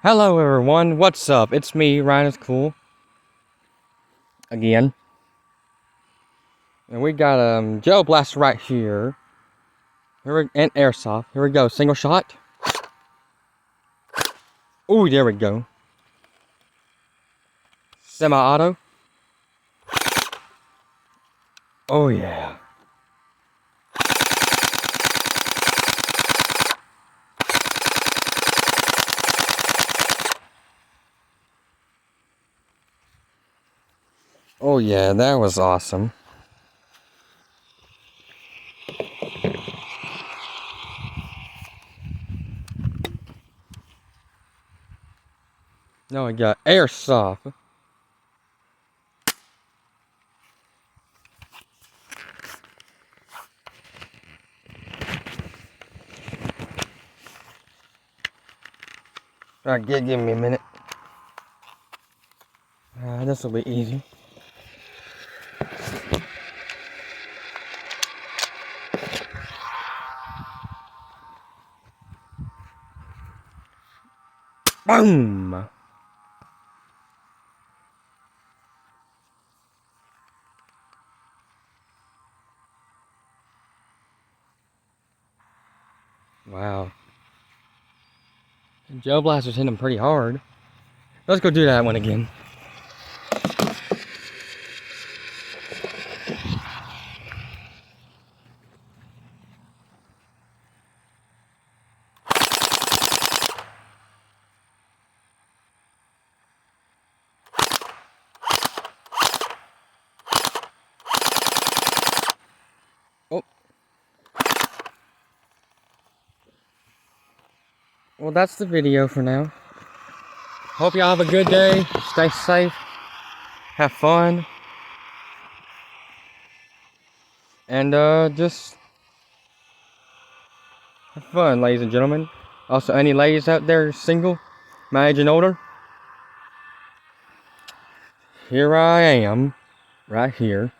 Hello everyone, what's up? It's me, Ryan is Cool. Again. And we got Gel Blast right here. And Airsoft. Here we go. Single shot. Ooh, there we go. Semi-auto. Oh yeah. Oh yeah, that was awesome. Now I got Airsoft. Alright, give me a minute. This will be easy. Boom! Wow. Gel Blast was hitting him pretty hard. Let's go do that one again. Oh. Well, that's the video for now. Hope y'all have a good day. Stay safe. Have fun. And just have fun, ladies and gentlemen. Also, any ladies out there single, my age and older, here I am, right here.